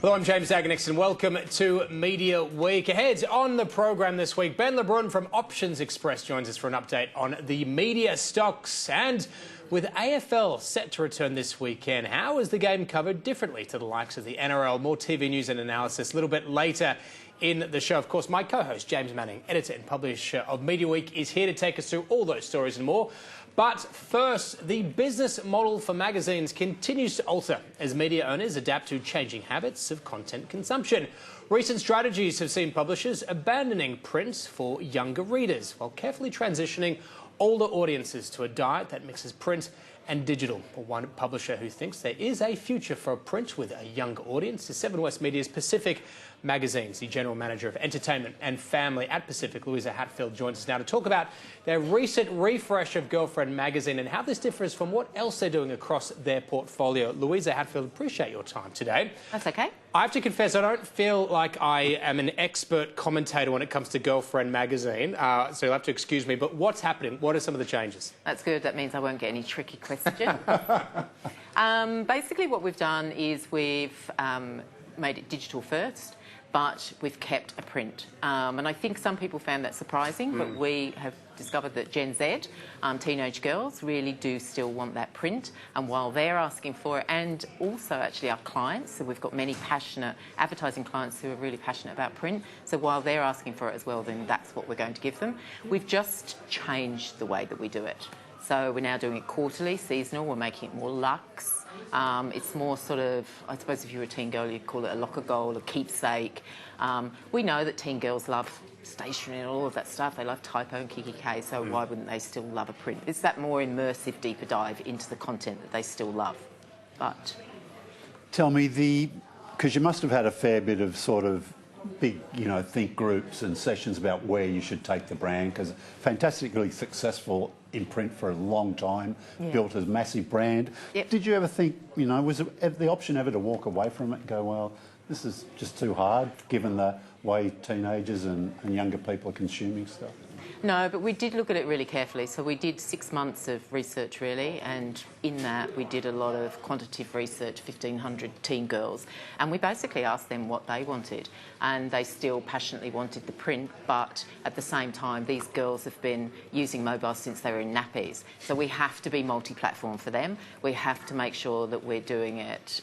Hello, I'm James Daggar-Nickson. Welcome to Media Week. Ahead on the program this week, Ben LeBrun from Options Express joins us for an update on the media stocks. And with AFL set to return this weekend, how is the game covered differently to the likes of the NRL? More TV news and analysis a little bit later in the show. Of course, my co-host, James Manning, editor and publisher of Media Week, is here to take us through all those stories and more. But first, the business model for magazines continues to alter as media owners adapt to changing habits of content consumption. Recent strategies have seen publishers abandoning print for younger readers while carefully transitioning older audiences to a diet that mixes print and digital. One publisher who thinks there is a future for print with a younger audience is Seven West Media's Pacific Magazines. The General Manager of Entertainment and Family at Pacific, Louisa Hatfield, joins us now to talk about their recent refresh of Girlfriend magazine and how this differs from what else they're doing across their portful. Louisa Hatfield, appreciate your time today. That's okay. I have to confess, I don't feel like I am an expert commentator when it comes to Girlfriend magazine, so you'll have to excuse me, but what's happening? What are some of the changes? That's good. That means I won't get any tricky questions. Basically what we've done is we've made it digital first, but we've kept a print. And I think some people found that surprising, but we have discovered that Gen Z, teenage girls, really do still want that print. And while they're asking for it, and also actually our clients, so we've got many passionate advertising clients who are really passionate about print, so while they're asking for it as well, then that's what we're going to give them. We've just changed the way that we do it. So we're now doing it quarterly, seasonal, we're making it more luxe. It's more sort of, I suppose if you're a teen girl, you'd call it a locker goal, a keepsake. We know that teen girls love stationery and all of that stuff. They love typo and KKK, so why wouldn't they still love a print? It's that more immersive, deeper dive into the content that they still love. But tell me, because you must have had a fair bit of sort of big, think groups and sessions about where you should take the brand, because fantastically successful in print for a long time, built a massive brand. Yep. Did you ever think, was it the option ever to walk away from it and go, well, this is just too hard, given the way teenagers and younger people are consuming stuff? no, but we did look at it really carefully. So we did 6 months of research, really, and in that we did a lot of quantitative research, 1,500 teen girls, and we basically asked them what they wanted. And they still passionately wanted the print, but at the same time, these girls have been using mobiles since they were in nappies. So we have to be multi-platform for them. We have to make sure that we're doing it,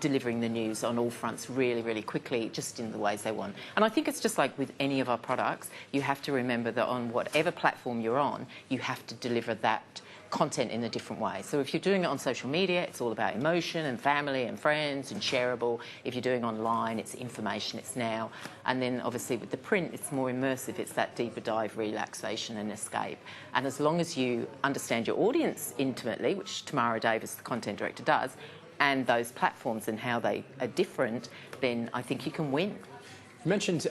delivering the news on all fronts really, really quickly, just in the ways they want. And I think it's just like with any of our products, you have to remember that on whatever platform you're on, you have to deliver that content in a different way. So if you're doing it on social media, it's all about emotion and family and friends and shareable. If you're doing online, it's information, it's now. And then obviously with the print, it's more immersive. It's that deeper dive, relaxation and escape. And as long as you understand your audience intimately, which Tamara Davis, the content director, does, and those platforms and how they are different, then I think you can win. You mentioned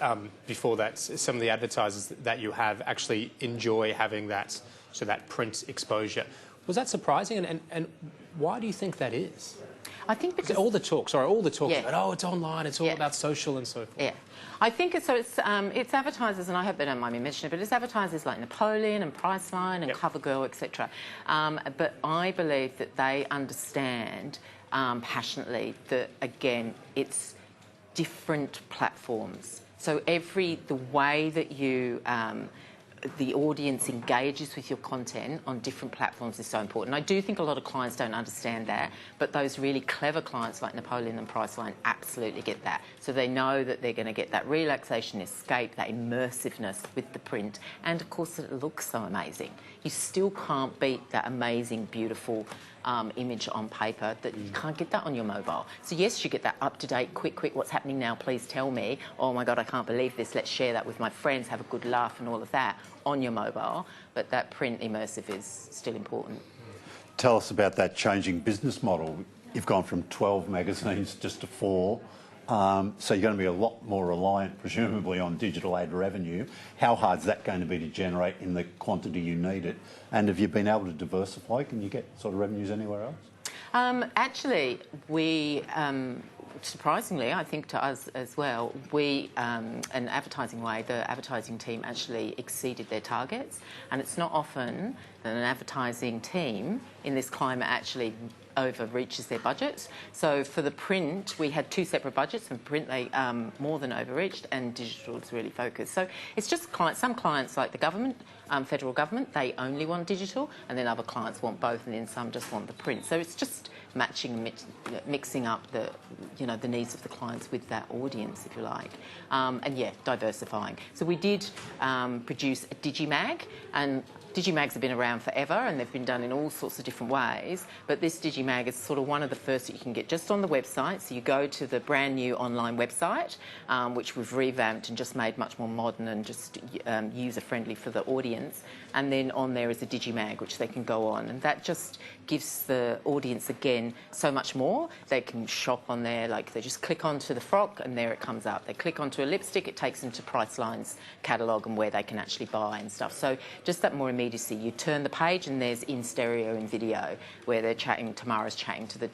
before that some of the advertisers that you have actually enjoy having that print exposure. Was that surprising, and why do you think that is? I think because all the talk about, it's online, it's all about social and so forth. Yeah. I think it's advertisers, and I hope they don't mind me mentioning it, but it's advertisers like Napoleon and Priceline and CoverGirl, etc. But I believe that they understand passionately that, again, it's different platforms. So the way that you the audience engages with your content on different platforms is so important. I do think a lot of clients don't understand that, but those really clever clients like Napoleon and Priceline absolutely get that. So they know that they're going to get that relaxation, escape, that immersiveness with the print, and of course it looks so amazing. You still can't beat that amazing, beautiful image on paper. That you can't get that on your mobile. So yes, you get that up-to-date, quick, what's happening now, please tell me. Oh my God, I can't believe this, let's share that with my friends, have a good laugh and all of that on your mobile. But that print immersive is still important. Tell us about that changing business model. You've gone from 12 magazines just to 4. So you're going to be a lot more reliant, presumably, on digital ad revenue. How hard is that going to be to generate in the quantity you need it? And have you been able to diversify? Can you get sort of revenues anywhere else? Actually, we surprisingly, I think to us as well, we, an advertising way, the advertising team actually exceeded their targets. And it's not often that an advertising team in this climate actually overreaches their budgets. So for the print, we had 2 separate budgets, and print they more than overreached, and digital is really focused. So it's just clients, some clients like the government, federal government, they only want digital, and then other clients want both, and then some just want the print. So it's just matching and mixing up the, the needs of the clients with that audience, if you like, and yeah, diversifying. So we did produce a Digimag, and Digimags have been around forever and they've been done in all sorts of different ways, but this Digimag is sort of one of the first that you can get just on the website. So you go to the brand new online website, which we've revamped and just made much more modern and just user-friendly for the audience, and then on there is a Digimag which they can go on, and that just gives the audience, again, so much more. They can shop on there, like they just click onto the frock and there it comes up. They click onto a lipstick, it takes them to Priceline's catalogue and where they can actually buy and stuff. So just that more immediacy. You turn the page and there's in stereo and video where they're chatting, Tamara's chatting to the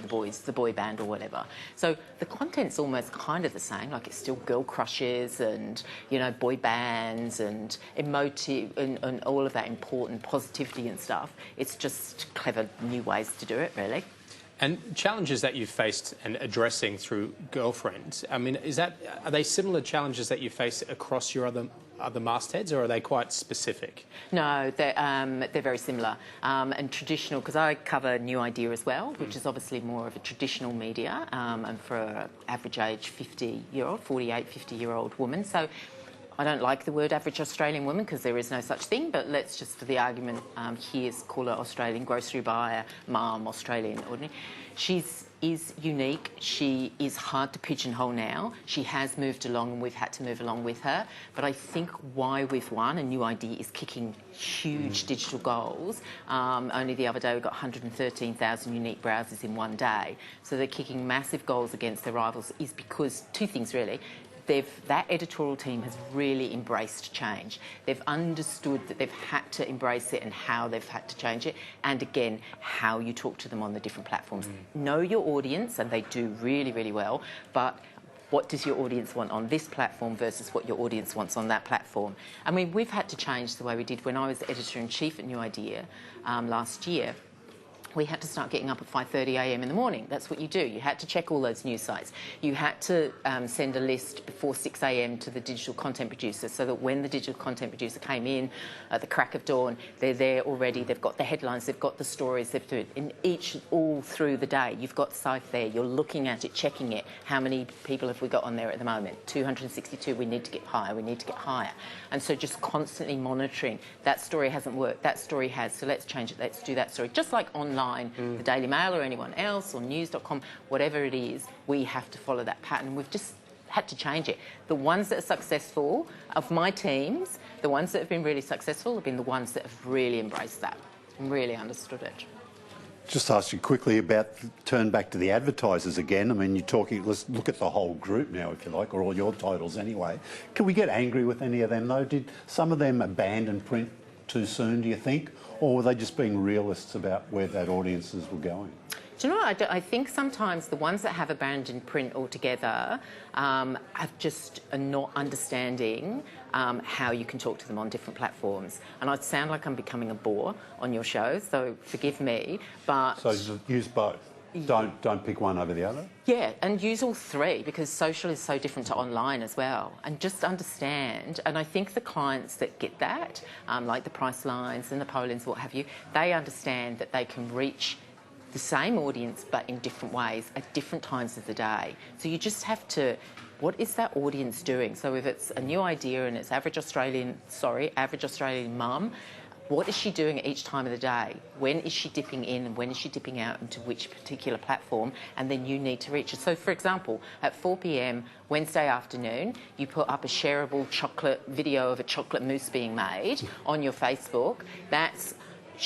boys, the boy band or whatever. So the content's almost kind of the same, like it's still girl crushes and, boy bands and emotive and all of that important positivity and stuff. It's just clever new ways to do it, really. And challenges that you've faced and addressing through Girlfriend, I mean, are they similar challenges that you face across your other mastheads, or are they quite specific? No, they're very similar and traditional, because I cover New Idea as well, which is obviously more of a traditional media, and for an average age 50-year-old, 48, 50-year-old woman. So I don't like the word average Australian woman because there is no such thing, but let's just, for the argument here, call her Australian grocery buyer, mum, Australian, ordinary. Is unique. She is hard to pigeonhole now. She has moved along and we've had to move along with her. But I think why we've won, a New Idea is kicking huge digital goals. Only the other day we got 113,000 unique browsers in one day. So they're kicking massive goals against their rivals is because 2 things really. That editorial team has really embraced change. They've understood that they've had to embrace it and how they've had to change it, and again, how you talk to them on the different platforms. Know your audience, and they do really, really well, but what does your audience want on this platform versus what your audience wants on that platform? I mean, we've had to change the way we did. When I was editor-in-chief at New Idea last year, we had to start getting up at 5:30 a.m. in the morning. That's what you do. You had to check all those news sites. You had to send a list before 6 a.m. to the digital content producer so that when the digital content producer came in at the crack of dawn, they're there already. They've got the headlines, they've got the stories, they've done it. All through the day, you've got site there. You're looking at it, checking it. How many people have we got on there at the moment? 262. We need to get higher. We need to get higher. And so just constantly monitoring. That story hasn't worked. That story has. So let's change it. Let's do that story. Just like online. The Daily Mail or anyone else or news.com, whatever it is, we have to follow that pattern. We've just had to change it. The ones that are successful, of my teams, the ones that have been really successful have been the ones that have really embraced that and really understood it. Just ask you quickly about, turn back to the advertisers again. I mean, you're talking, let's look at the whole group now, if you like, or all your titles anyway. Can we get angry with any of them, though? Did some of them abandon print too soon, do you think? Or were they just being realists about where that audiences were going? Do you know what? I think sometimes the ones that have abandoned print altogether have just are not understanding how you can talk to them on different platforms. And I sound like I'm becoming a bore on your show, so forgive me, but... So use both. Don't pick one over the other? Yeah, and use all 3 because social is so different to online as well. And just understand, and I think the clients that get that, like the Pricelines and the Polins, what have you, they understand that they can reach the same audience but in different ways at different times of the day. So you just have to, what is that audience doing? So if it's a New Idea and it's average Australian mum, what is she doing at each time of the day? When is she dipping in and when is she dipping out into which particular platform? And then you need to reach her. So, for example, at 4 p.m. Wednesday afternoon, you put up a shareable chocolate video of a chocolate mousse being made on your Facebook. That's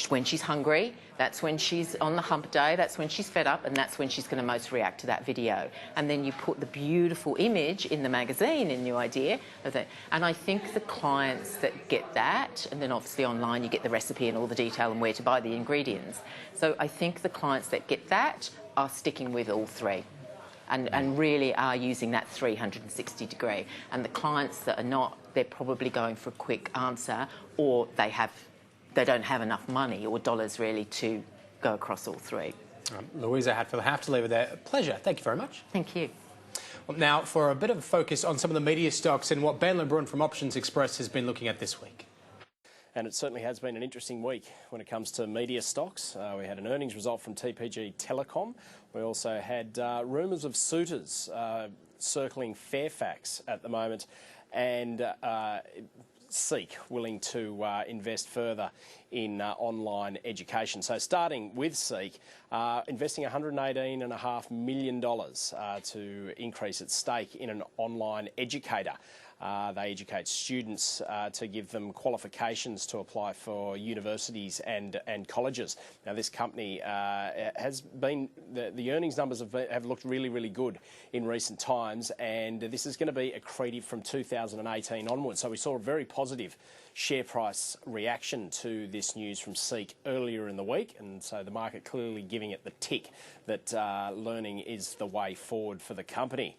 when she's hungry, that's when she's on the hump day, that's when she's fed up, and that's when she's going to most react to that video. And then you put the beautiful image in the magazine in New Idea. And I think the clients that get that, and then obviously online you get the recipe and all the detail and where to buy the ingredients. So I think the clients that get that are sticking with all 3. and really are using that 360 degree. And the clients that are not, they're probably going for a quick answer, or they don't have enough money or dollars really to go across all three. Louisa, Hatfield, I have to leave it there. Pleasure. Thank you very much. Thank you. Well, now, for a bit of a focus on some of the media stocks and what Ben LeBrun from Options Express has been looking at this week. And it certainly has been an interesting week when it comes to media stocks. We had an earnings result from TPG Telecom. We also had rumours of suitors circling Fairfax at the moment, and Seek willing to invest further in online education. So starting with Seek, investing $118.5 million to increase its stake in an online educator. They educate students to give them qualifications to apply for universities and colleges. Now, this company has been, the earnings numbers have looked really, really good in recent times, and this is going to be accretive from 2018 onwards. So we saw a very positive share price reaction to this news from Seek earlier in the week, and so the market clearly giving it the tick that learning is the way forward for the company.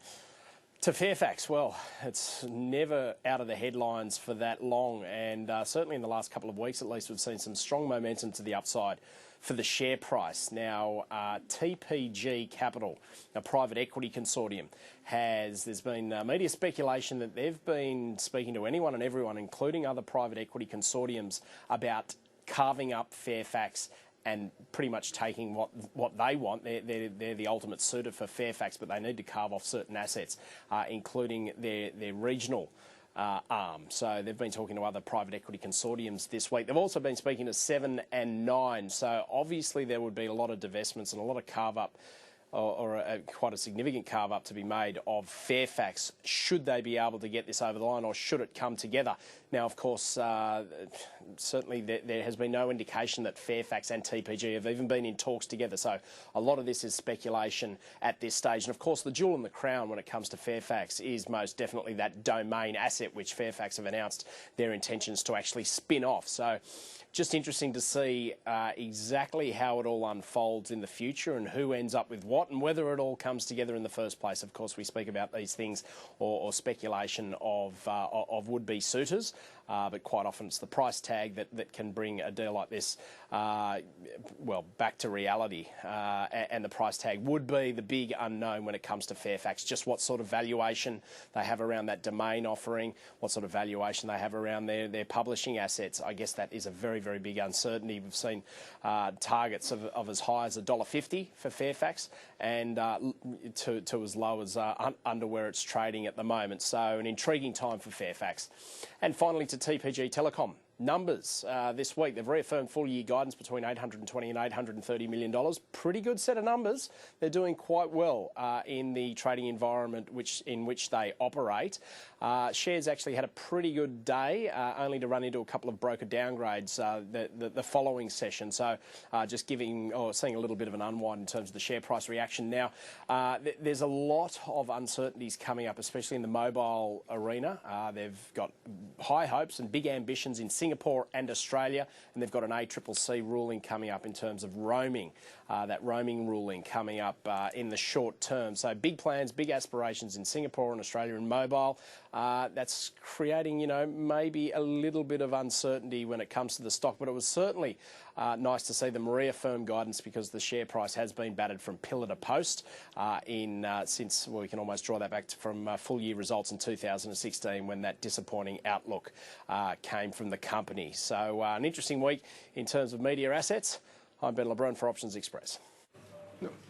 To Fairfax, well, it's never out of the headlines for that long, and certainly in the last couple of weeks at least we've seen some strong momentum to the upside for the share price. Now, TPG Capital, a private equity consortium, there's been media speculation that they've been speaking to anyone and everyone, including other private equity consortiums, about carving up Fairfax and pretty much taking what they want. They're the ultimate suitor for Fairfax, but they need to carve off certain assets, including their regional arm. So they've been talking to other private equity consortiums this week. They've also been speaking to 7 and 9. So obviously there would be a lot of divestments and a lot of carve-up, or quite a significant carve-up to be made of Fairfax, should they be able to get this over the line, or should it come together. Now, of course, certainly there has been no indication that Fairfax and TPG have even been in talks together, so a lot of this is speculation at this stage. And of course, the jewel in the crown when it comes to Fairfax is most definitely that domain asset, which Fairfax have announced their intentions to actually spin off. So just interesting to see exactly how it all unfolds in the future and who ends up with what and whether it all comes together in the first place. Of course, we speak about these things or speculation of would-be suitors, but quite often it's the price tag that can bring a deal like this, well, back to reality. And the price tag would be the big unknown when it comes to Fairfax, just what sort of valuation they have around that domain offering, what sort of valuation they have around their publishing assets. I guess that is a very, very big uncertainty. We've seen targets of as high as $1.50 for Fairfax, and to as low as under where it's trading at the moment. So an intriguing time for Fairfax. And finally to TPG Telecom. Numbers this week, they've reaffirmed full-year guidance between $820 and $830 million. Pretty good set of numbers. They're doing quite well in the trading environment in which they operate. Shares actually had a pretty good day, only to run into a couple of broker downgrades the following session. So just seeing a little bit of an unwind in terms of the share price reaction. Now, there's a lot of uncertainties coming up, especially in the mobile arena. They've got high hopes and big ambitions in Singapore and Australia, and they've got an ACCC ruling coming up in terms of roaming, that roaming ruling coming up in the short term. So big plans, big aspirations in Singapore and Australia in mobile. That's creating, maybe a little bit of uncertainty when it comes to the stock, but it was certainly nice to see them reaffirm guidance, because the share price has been battered from pillar to post since, well, we can almost draw that back from full year results in 2016 when that disappointing outlook came from the company. So an interesting week in terms of media assets. I'm Ben LeBrun for Options Express.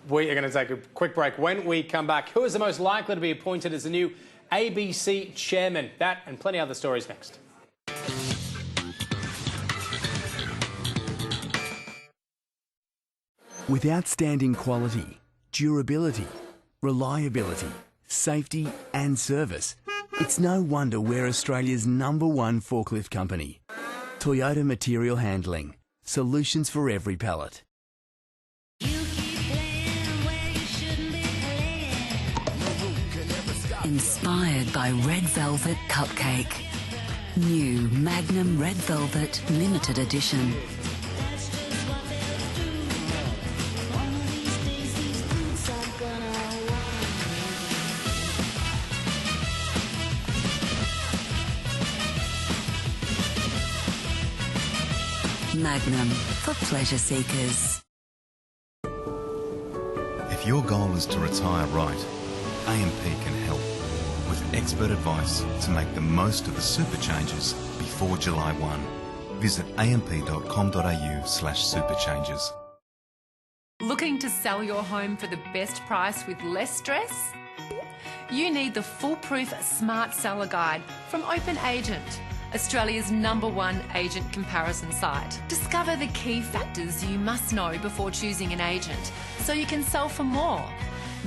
We are going to take a quick break. When we come back, who is the most likely to be appointed as the new ABC chairman? That and plenty of other stories next. With outstanding quality, durability, reliability, safety and service, it's no wonder we're Australia's #1 forklift company. Toyota Material Handling. Solutions for every pallet. Inspired by Red Velvet Cupcake. New Magnum Red Velvet Limited Edition. Magnum for pleasure seekers. If your goal is to retire right, AMP can help with expert advice to make the most of the super changes before July 1. Visit amp.com.au/superchanges. Looking to sell your home for the best price with less stress? You need the foolproof Smart Seller Guide from Open Agent, Australia's #1 agent comparison site. Discover the key factors you must know before choosing an agent so you can sell for more.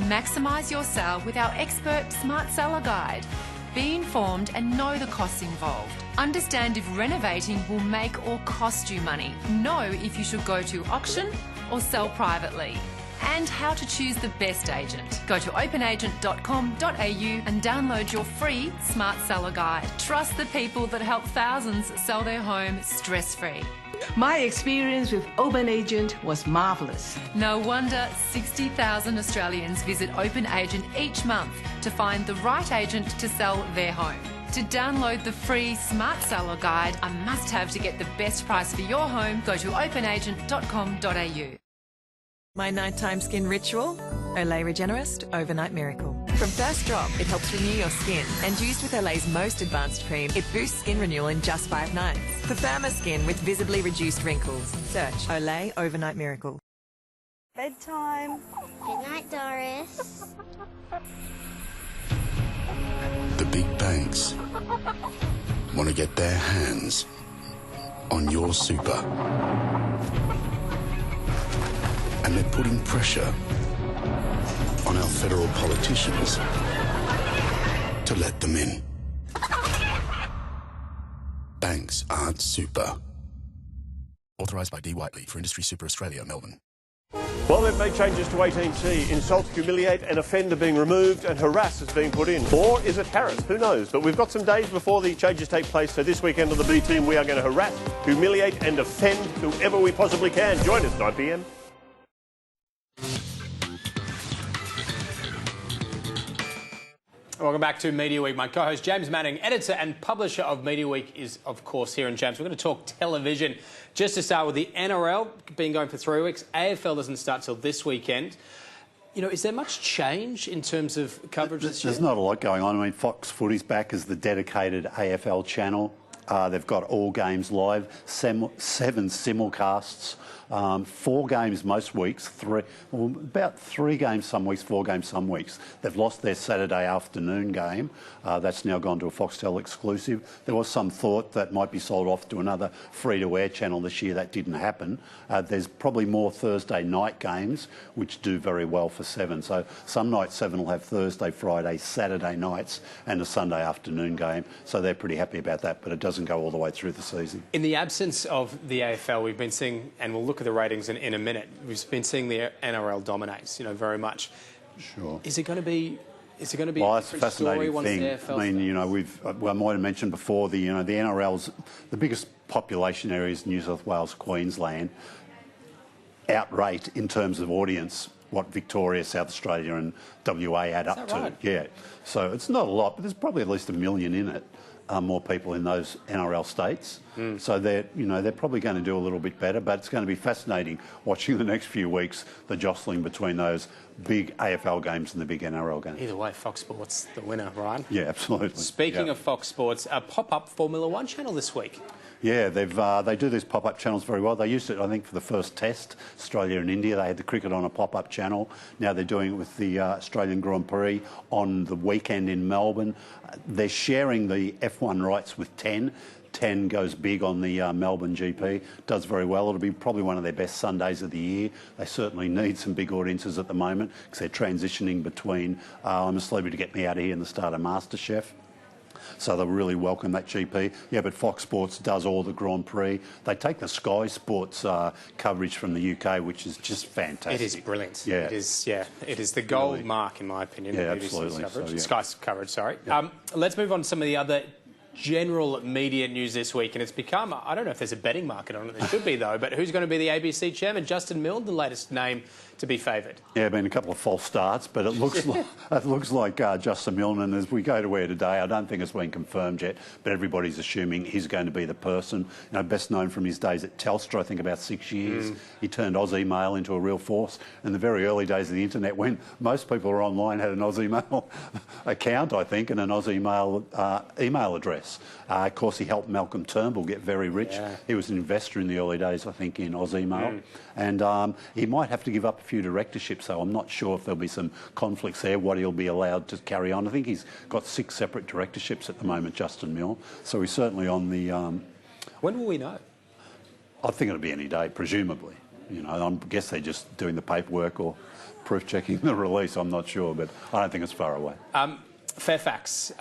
Maximise your sale with our expert Smart Seller Guide. Be informed and know the costs involved. Understand if renovating will make or cost you money. Know if you should go to auction or sell privately. And how to choose the best agent. Go to openagent.com.au and download your free Smart Seller Guide. Trust the people that help thousands sell their home stress-free. My experience with Open Agent was marvellous. No wonder 60,000 Australians visit Open Agent each month to find the right agent to sell their home. To download the free Smart Seller Guide, a must-have to get the best price for your home, go to openagent.com.au. My nighttime skin ritual, Olay Regenerist Overnight Miracle. From first drop, it helps renew your skin, and used with Olay's most advanced cream, it boosts skin renewal in just 5 nights. For firmer skin with visibly reduced wrinkles, search Olay Overnight Miracle. Bedtime. Good night, Doris. The big banks want to get their hands on your super. And they're putting pressure on our federal politicians to let them in. Banks aren't super. Authorised by D. Whiteley for Industry Super Australia, Melbourne. Well, they've made changes to 18C. Insult, humiliate and offend are being removed and harass is being put in. Or is it harass? Who knows? But we've got some days before the changes take place, so this weekend on the B Team we are going to harass, humiliate and offend whoever we possibly can. Join us, 9 p.m. Welcome back to Media Week. My co-host James Manning, editor and publisher of Media Week, is of course here. And James, we're going to talk television. Just to start with the NRL, been going for 3 weeks. AFL doesn't start till this weekend. You know, is there much change in terms of coverage this year? There's not a lot going on. I mean, Fox Footy's back as the dedicated AFL channel. They've got all games live, 7 simulcasts. 4 games most weeks, about 3 games some weeks, 4 games some weeks. They've lost their Saturday afternoon game. That's now gone to a Foxtel exclusive. There was some thought that might be sold off to another free-to-air channel this year. That didn't happen. There's probably more Thursday night games, which do very well for 7. So some nights 7 will have Thursday, Friday, Saturday nights and a Sunday afternoon game. So they're pretty happy about that, but it doesn't go all the way through the season. In the absence of the AFL, we've been seeing, and we'll look at the ratings in a minute, we've been seeing the NRL dominates, you know, very much. Sure. Is it going to be well, a that's a different story fascinating once thing. the AFL... I mean, you know, I might have mentioned before, the NRL's the biggest population areas, New South Wales, Queensland, outrate in terms of audience what Victoria, South Australia and WA add up to. Right? Yeah. So it's not a lot, but there's probably at least 1 million in it. More people in those NRL states. So they're probably going to do a little bit better, but it's going to be fascinating watching the next few weeks, the jostling between those big AFL games and the big NRL games. Either way, Fox Sports the winner, Ryan. Yeah, absolutely. Speaking of Fox Sports, a pop-up Formula One channel this week. Yeah, they do these pop-up channels very well. They used it, I think, for the first test, Australia and India. They had the cricket on a pop-up channel. Now they're doing it with the Australian Grand Prix on the weekend in Melbourne. They're sharing the F1 rights with 10. 10 goes big on the Melbourne GP, does very well. It'll be probably one of their best Sundays of the year. They certainly need some big audiences at the moment because they're transitioning between I'm a Celebrity to Get Me Out of Here and the start of MasterChef. So they'll really welcome that GP. Yeah, but Fox Sports does all the Grand Prix. They take the Sky Sports coverage from the UK, which is just fantastic. It is brilliant. Yeah. It is the gold mark, in my opinion. Yeah, BBC's absolutely. coverage. So, yeah. Sky's coverage, sorry. Yeah. Let's move on to some of the other general media news this week, and it's become, I don't know if there's a betting market on it, there should be though, but who's going to be the ABC chairman? Justin Milne, the latest name to be favoured. Yeah, been a couple of false starts, but it looks like Justin Milner. And as we go to air today, I don't think it's been confirmed yet, but everybody's assuming he's going to be the person. You know, best known from his days at Telstra, I think about 6 years. He turned Aussie Mail into a real force in the very early days of the internet, when most people who were online had an Aussie Mail account, I think, and an Aussie Mail email address. Of course, he helped Malcolm Turnbull get very rich. Yeah. He was an investor in the early days, I think, in Aussie Mail. And he might have to give up a few directorships, so I'm not sure if there'll be some conflicts there, what he'll be allowed to carry on. I think he's got 6 separate directorships at the moment, Justin Milner. So he's certainly on the... When will we know? I think it'll be any day, presumably. You know, I guess they're just doing the paperwork or proof checking the release. I'm not sure, but I don't think it's far away. Fairfax,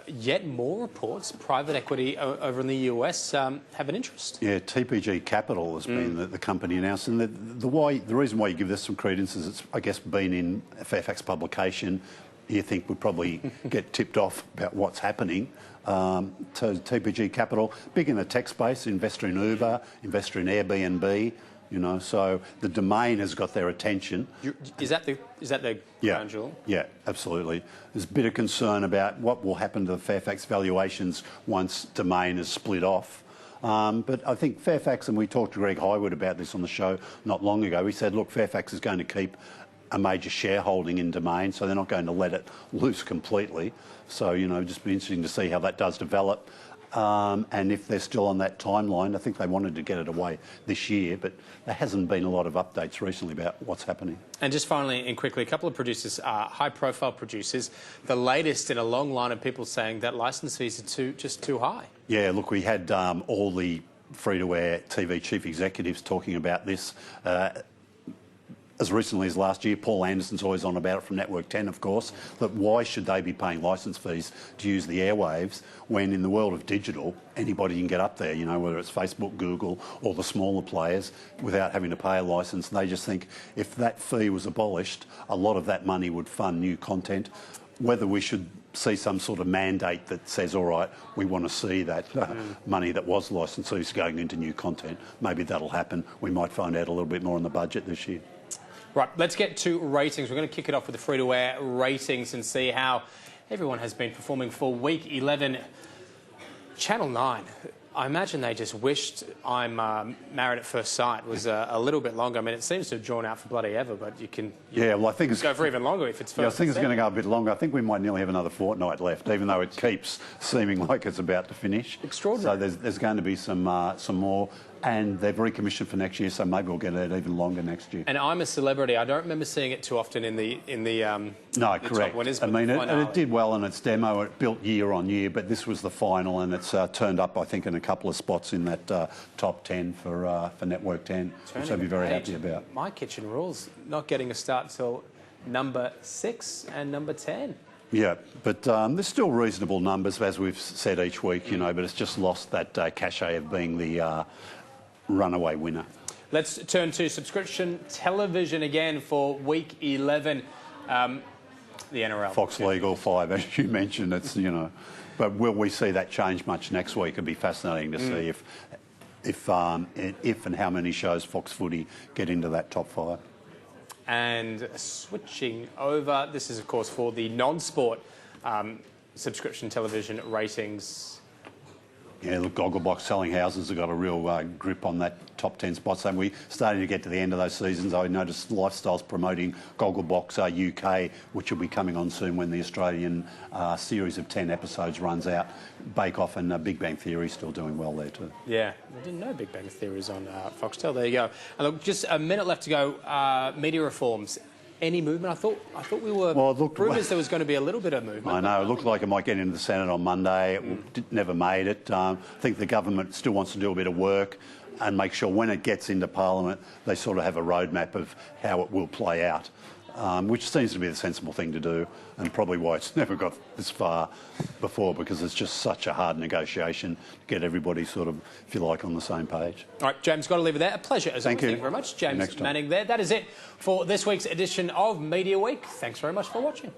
yet more reports, private equity over in the US have an interest. Yeah, TPG Capital has been the company announced. And the reason why you give this some credence is it's, I guess, been in a Fairfax publication. You think would probably get tipped off about what's happening. To TPG Capital, big in the tech space, investor in Uber, investor in Airbnb. You know, so the Domain has got their attention. Is that the crown jewel? Yeah, absolutely. There's a bit of concern about what will happen to the Fairfax valuations once Domain is split off. But I think Fairfax, and we talked to Greg Highwood about this on the show not long ago, he said, look, Fairfax is going to keep a major shareholding in Domain, so they're not going to let it loose completely. So, you know, just be interesting to see how that does develop. And if they're still on that timeline, I think they wanted to get it away this year, but there hasn't been a lot of updates recently about what's happening. And just finally and quickly, a couple of producers, high-profile producers, the latest in a long line of people saying that licence fees are just too high. Yeah, look, we had all the free-to-air TV chief executives talking about this. As recently as last year, Paul Anderson's always on about it from Network 10, of course, that why should they be paying licence fees to use the airwaves when in the world of digital, anybody can get up there, you know, whether it's Facebook, Google or the smaller players, without having to pay a licence. And they just think if that fee was abolished, a lot of that money would fund new content. Whether we should see some sort of mandate that says, all right, we want to see that money that was licensees going into new content, maybe that'll happen. We might find out a little bit more on the budget this year. Right, let's get to ratings. We're going to kick it off with the free-to-air ratings and see how everyone has been performing for week 11. Channel 9, I imagine they just wished I'm Married at First Sight was a little bit longer. I mean, it seems to have drawn out for bloody ever, but you can well, I think it's go for even longer if it's first. Yeah, I think it's going to go a bit longer. I think we might nearly have another fortnight left, even though it keeps seeming like it's about to finish. Extraordinary. So there's going to be some more. And they've recommissioned for next year, so maybe we'll get it even longer next year. And I'm a Celebrity. I don't remember seeing it too often in the no, correct. Winners, I mean, it did well in its demo. It built year on year, but this was the final, and it's turned up, I think, in a couple of spots in that top 10 for Network 10, which I'd be very happy about. My Kitchen Rules not getting a start till number 6 and number 10. Yeah, but there's still reasonable numbers, as we've said each week, you know, but it's just lost that cachet of being the runaway winner. Let's turn to subscription television again for week 11. The NRL. Fox Legal 5, as you mentioned, it's, you know, but will we see that change much next week? It'd be fascinating to see if and how many shows Fox Footy get into that top 5. And switching over, this is of course for the non-sport subscription television ratings. Yeah, look, Gogglebox Selling Houses have got a real grip on that top 10 spots. And we're starting to get to the end of those seasons. I noticed Lifestyle's promoting Gogglebox UK, which will be coming on soon when the Australian series of 10 episodes runs out. Bake Off and Big Bang Theory still doing well there too. Yeah, I didn't know Big Bang Theory is on Foxtel. There you go. And look, just a minute left to go. Media reforms. Any movement? I thought we were rumours there was going to be a little bit of movement. I know. It looked like it might get into the Senate on Monday. It never made it. I think the government still wants to do a bit of work and make sure when it gets into Parliament, they sort of have a roadmap of how it will play out, which seems to be the sensible thing to do, and probably why it's never got this far before, because it's just such a hard negotiation to get everybody sort of, if you like, on the same page. All right, James, got to leave it there. A pleasure as always. Thank you very much. James Manning there. That is it for this week's edition of Media Week. Thanks very much for watching.